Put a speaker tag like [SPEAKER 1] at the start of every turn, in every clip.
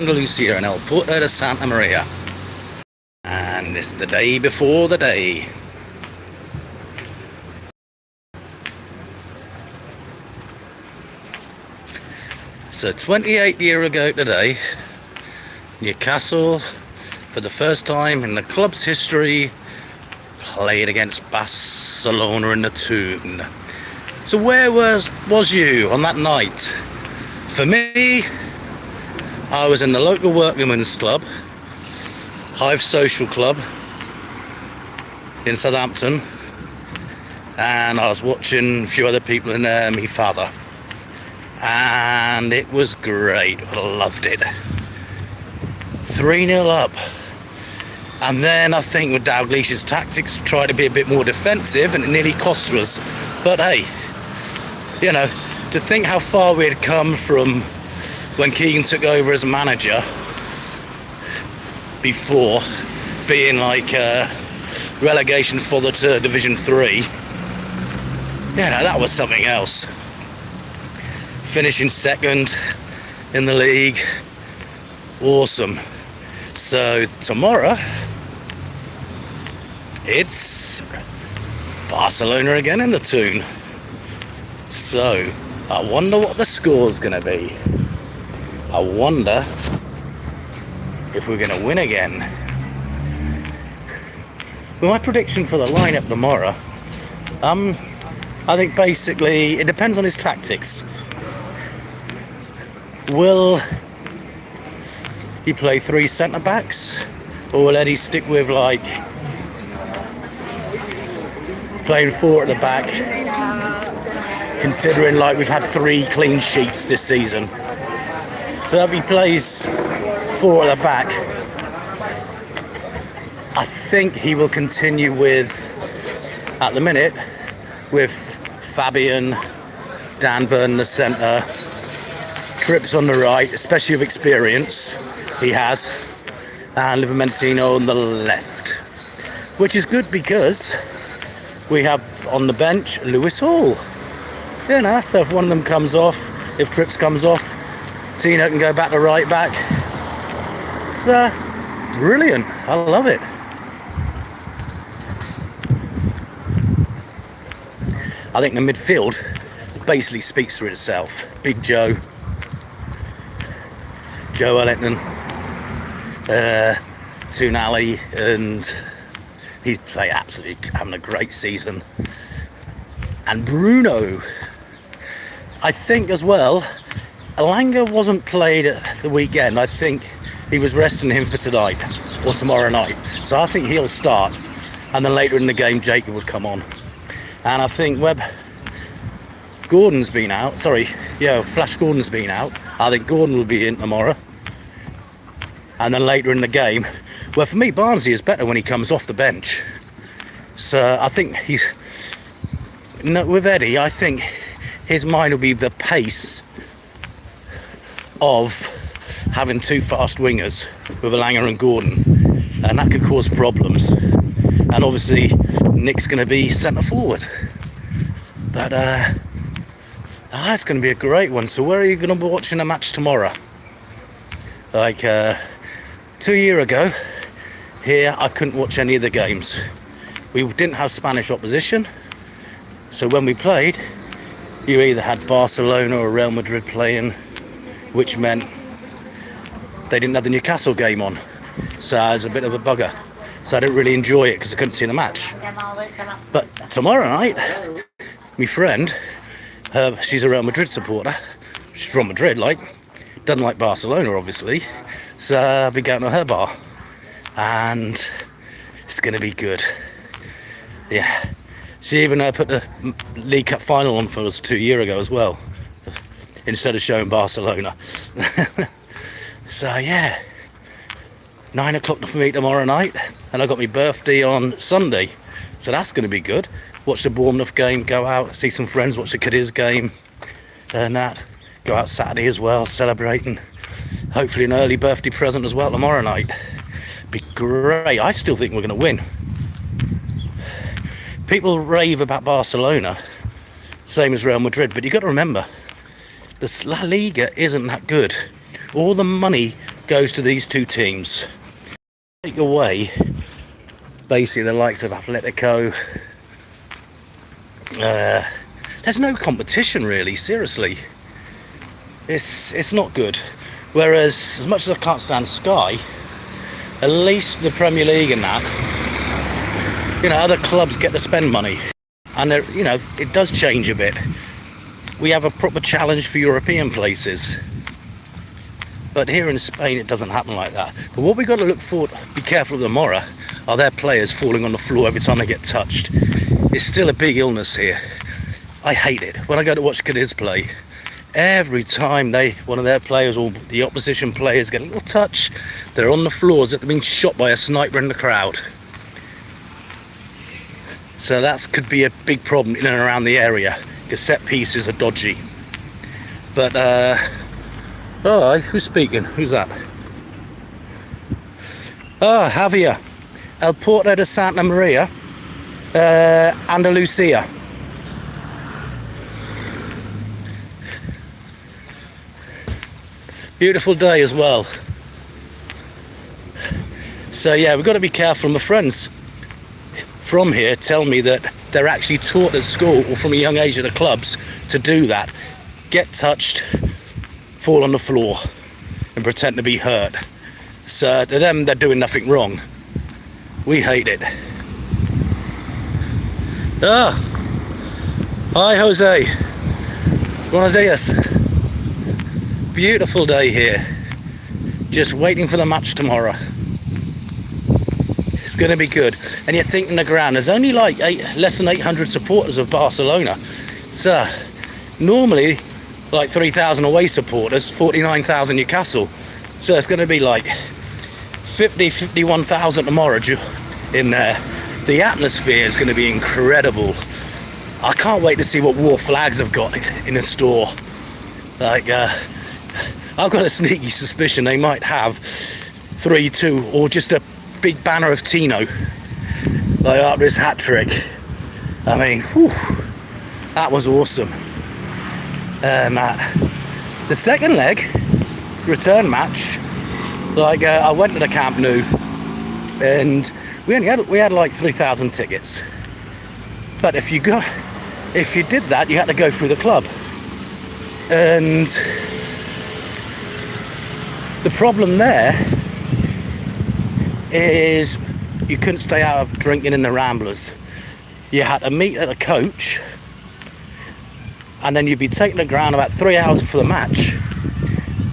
[SPEAKER 1] Andalusia and El Puerto de Santa Maria. And it's the day before the day. So 28 years ago today, Newcastle, for the first time in the club's history, played against Barcelona in the Toon. So where was you on that night? For me, I was in the local workmen's club, Hive Social Club in Southampton, and I was watching a few other people in there, my father. And it was great. I loved it. 3-0 up. And then I think with Dalglish's tactics, tried to be a bit more defensive, and it nearly cost us. But hey, you know, to think how far we had come from when Keegan took over as manager, before being like relegation fodder to Division 3, you know, that was something else. Finishing second in the league, awesome. So tomorrow it's Barcelona again in the Toon. So I wonder what the score's gonna be. I wonder if we're gonna win again. Well, my prediction for the lineup tomorrow, I think basically it depends on his tactics. Will he play 3 centre backs, or will Eddie stick with like playing 4 at the back, considering like we've had 3 clean sheets this season? So if he plays 4 at the back, I think he will continue with, at the minute, with Fabian, Dan Burn in the centre, Trips on the right, especially with experience he has, and Livermentino on the left, which is good because we have on the bench Lewis Hall. You know, so if one of them comes off, if Trips comes off, Tino can go back to right back. It's brilliant. I love it. I think the midfield basically speaks for itself. Big Joe Ellington, Toonali, and he's playing absolutely having a great season. And Bruno, I think as well, Alanga wasn't played at the weekend. I think he was resting him for tonight or tomorrow night. So I think he'll start, and then later in the game Jacob would come on. And I think Gordon's been out. Flash Gordon's been out. I think Gordon will be in tomorrow. And then later in the game, well, for me, Barnsley is better when he comes off the bench. So I think with Eddie, I think his mind will be the pace of having 2 fast wingers with Alanga and Gordon. And that could cause problems. And obviously, Nick's going to be centre forward. But it's going to be a great one. So where are you going to be watching a match tomorrow? Like 2 years ago, here I couldn't watch any of the games. We didn't have Spanish opposition. So when we played, you either had Barcelona or Real Madrid playing, which meant they didn't have the Newcastle game on. So it was a bit of a bugger. So I didn't really enjoy it because I couldn't see the match. But tomorrow night, my friend, she's a Real Madrid supporter. She's from Madrid, doesn't like Barcelona, obviously. So I'll be going to her bar, and it's going to be good. Yeah, she even put the League Cup final on for us 2 years ago as well, instead of showing Barcelona. So yeah, 9 o'clock for me tomorrow night, and I got my birthday on Sunday, so that's going to be good. Watch the Bournemouth game, go out, see some friends, watch the Cadiz game, and that. Go out Saturday as well, celebrating. Hopefully an early birthday present as well tomorrow night. Be great. I still think we're going to win. People rave about Barcelona, same as Real Madrid, but you've got to remember, the La Liga isn't that good. All the money goes to these two teams. Take away basically the likes of Atletico. There's no competition really, seriously. It's not good. Whereas, as much as I can't stand Sky, at least the Premier League and that, other clubs get to spend money. And, it does change a bit. We have a proper challenge for European places. But here in Spain, it doesn't happen like that. But what we've got to look for, be careful of tomorrow, are their players falling on the floor every time they get touched. It's still a big illness here. I hate it. When I go to watch Cadiz play, every time one of their players or the opposition players get a little touch, they're on the floors that they're being shot by a sniper in the crowd. So that could be a big problem in and around the area, because set pieces are dodgy. But, who's speaking? Who's that? Javier. El Puerto de Santa Maria, Andalusia. Beautiful day as well. So yeah, we've got to be careful. My friends from here tell me that they're actually taught at school or from a young age at the clubs to do that. Get touched, fall on the floor and pretend to be hurt. So to them, they're doing nothing wrong. We hate it. Hi Jose. Buenos dias. Beautiful day here. Just waiting for the match tomorrow. It's going to be good. And you're thinking the ground, there's only like less than 800 supporters of Barcelona. So normally like 3,000 away supporters, 49,000 Newcastle. So it's going to be like 51,000 tomorrow in there. The atmosphere is going to be incredible. I can't wait to see what war flags have got in the store. Like, I've got a sneaky suspicion they might have 3-2 or just a big banner of Tino, like after his hat trick. I mean, whew, that was awesome. And the second leg, return match, like I went to the Camp Nou, and we had like 3,000 tickets. But if you did that, you had to go through the club, and the problem there is you couldn't stay out of drinking in the Ramblers. You had to meet at a coach, and then you'd be taking the ground about 3 hours for the match,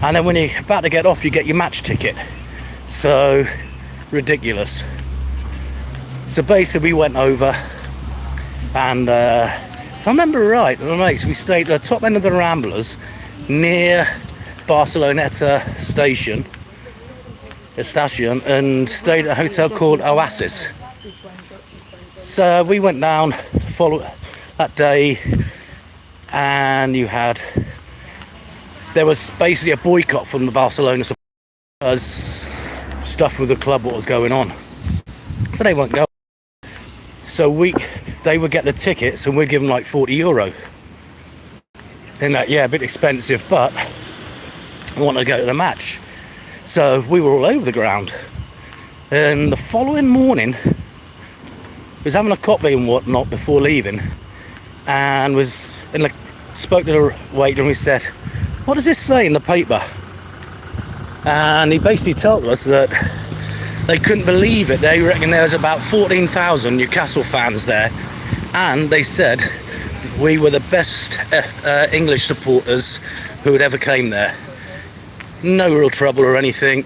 [SPEAKER 1] and then when you're about to get off, you get your match ticket. So ridiculous. So basically we went over, and if I remember right, we stayed at the top end of the Ramblers near Barceloneta station, and stayed at a hotel called Oasis. So we went down that day, and there was basically a boycott from the Barcelona because stuff with the club, what was going on. So they won't go. So they would get the tickets, and we'd give them like €40. And a bit expensive, but I wanted to go to the match. So we were all over the ground. And the following morning, I was having a coffee and whatnot before leaving, and spoke to the waiter, and we said, "What does this say in the paper?" And he basically told us that they couldn't believe it. They reckon there was about 14,000 Newcastle fans there, and they said we were the best English supporters who had ever came there. No real trouble or anything.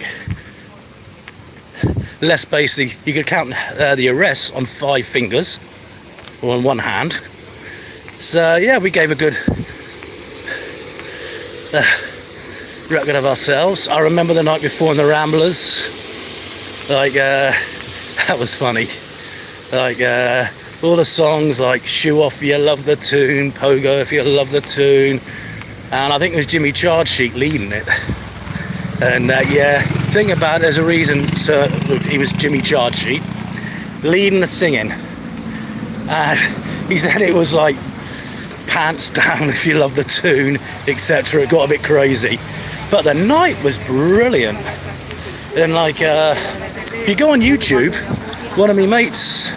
[SPEAKER 1] Less basically, you could count the arrests on 5 fingers or on one hand. So yeah, we gave a good record of ourselves. I remember the night before in the Ramblers, like that was funny. Like all the songs like "Shoe Off If You Love the Tune," "Pogo If You Love the Tune," and I think it was Jimmy Chardsheet leading it. And thing about it, there's a reason, sir, he was Jimmy Chardsheet leading the singing. He said it was like "Pants Down If You Love the Tune," etc. It got a bit crazy, but the night was brilliant. And like, if you go on YouTube, one of my mates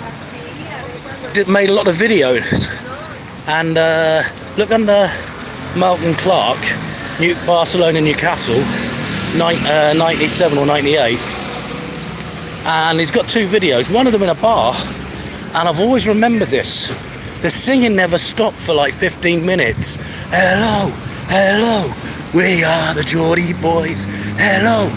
[SPEAKER 1] made a lot of videos, and look under Malcolm Clark, Barcelona, Newcastle, 97 or 98, and he's got 2 videos, one of them in a bar, and I've always remembered this. The singing never stopped for like 15 minutes. Hello, hello, we are the Geordie boys. Hello,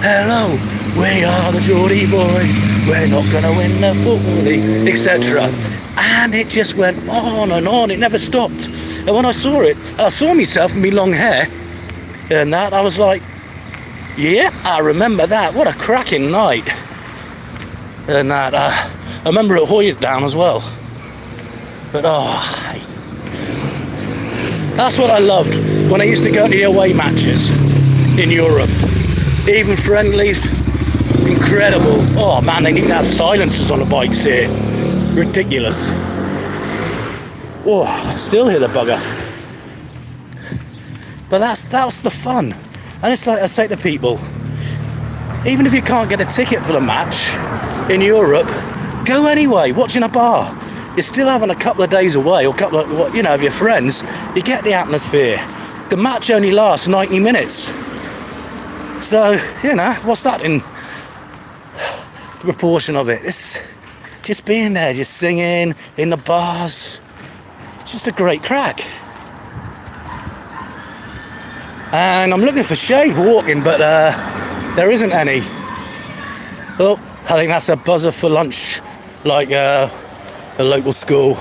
[SPEAKER 1] hello, we are the Geordie boys. We're not gonna win the football league, etc. And it just went on and on. It never stopped. And when I saw it, I saw myself with my long hair and that, I was like, yeah, I remember that. What a cracking night. And that, I remember it hoyed down as well. But that's what I loved when I used to go to the away matches in Europe. Even friendlies, incredible. Oh man, they need to have silencers on the bikes here. Ridiculous. Oh, still hear the bugger. But that's the fun. And it's like I say to people, even if you can't get a ticket for the match in Europe, go anyway, watch in a bar. You're still having a couple of days away, or a couple of, of your friends. You get the atmosphere. The match only lasts 90 minutes. So, what's that in proportion of it? It's just being there, just singing in the bars. It's just a great crack. And I'm looking for shade walking, but there isn't any. Oh, I think that's a buzzer for lunch, like a local school.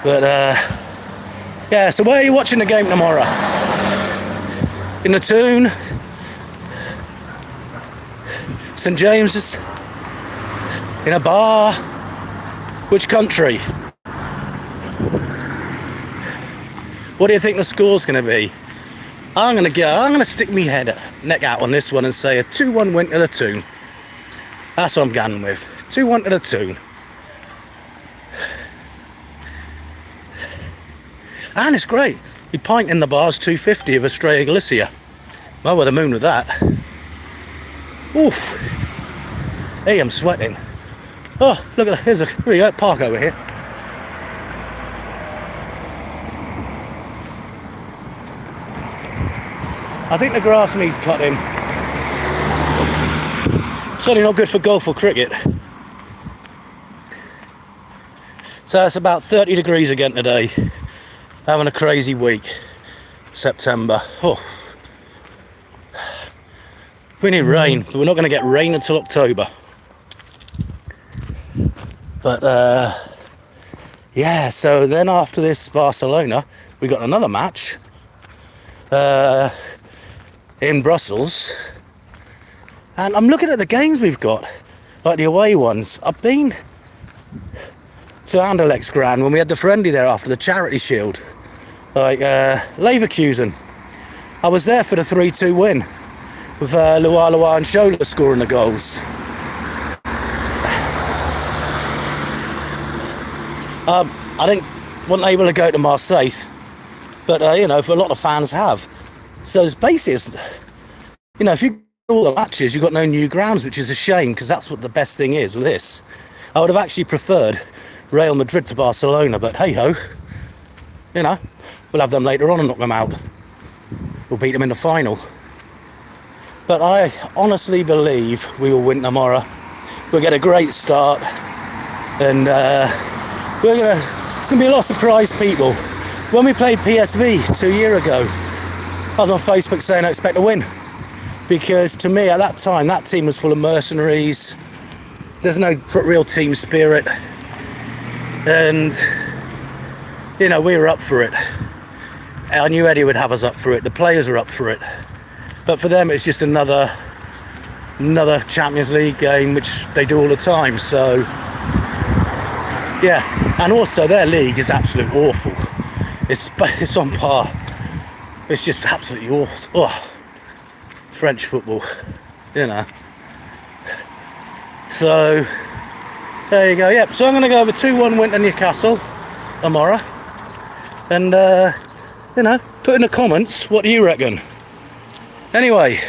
[SPEAKER 1] But yeah, so where are you watching the game tomorrow? In the Toon? St James's? In a bar? Which country? What do you think the score's going to be? I'm going to stick my neck out on this one and say a 2-1 win to the Toon. That's what I'm going with. 2-1 to the Toon. And it's great. We pint in the bars, 250 of Australia Galicia. Well, with the moon with that. Oof. Hey, I'm sweating. Oh, look at that. Here we go, park over here. I think the grass needs cutting. Certainly not good for golf or cricket. So it's about 30 degrees again today. Having a crazy week. September. Oh. We need rain, but we're not going to get rain until October. But yeah, so then after this Barcelona, we got another match in Brussels. And I'm looking at the games we've got, like the away ones. I've been to Anderlecht's Grand when we had the friendly there after the Charity Shield, like Leverkusen. I was there for the 3-2 win with Lualua and Schola scoring the goals. Wasn't able to go to Marseille, but for a lot of fans have. So it's basically, if you all the matches, you've got no new grounds, which is a shame, because that's what the best thing is with this. I would have actually preferred Real Madrid to Barcelona, but hey ho, we'll have them later on and knock them out. We'll beat them in the final. But I honestly believe we will win tomorrow. We'll get a great start, and it's going to be a lot of surprised people. When we played PSV 2 years ago, I was on Facebook saying I expect to win. Because to me, at that time, that team was full of mercenaries. There's no real team spirit. And, we were up for it. I knew Eddie would have us up for it. The players were up for it. But for them, it's just another Champions League game, which they do all the time. So, yeah. And also, their league is absolutely awful. It's on par. It's just absolutely awful. Oh. French football, So, there you go. Yep. So I'm going to go over 2-1 win to Newcastle tomorrow, and put in the comments what do you reckon. Anyway,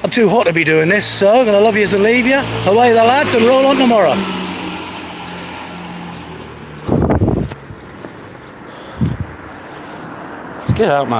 [SPEAKER 1] I'm too hot to be doing this, so I'm going to love yous and leave you. Away the lads and roll on tomorrow. Get out, man.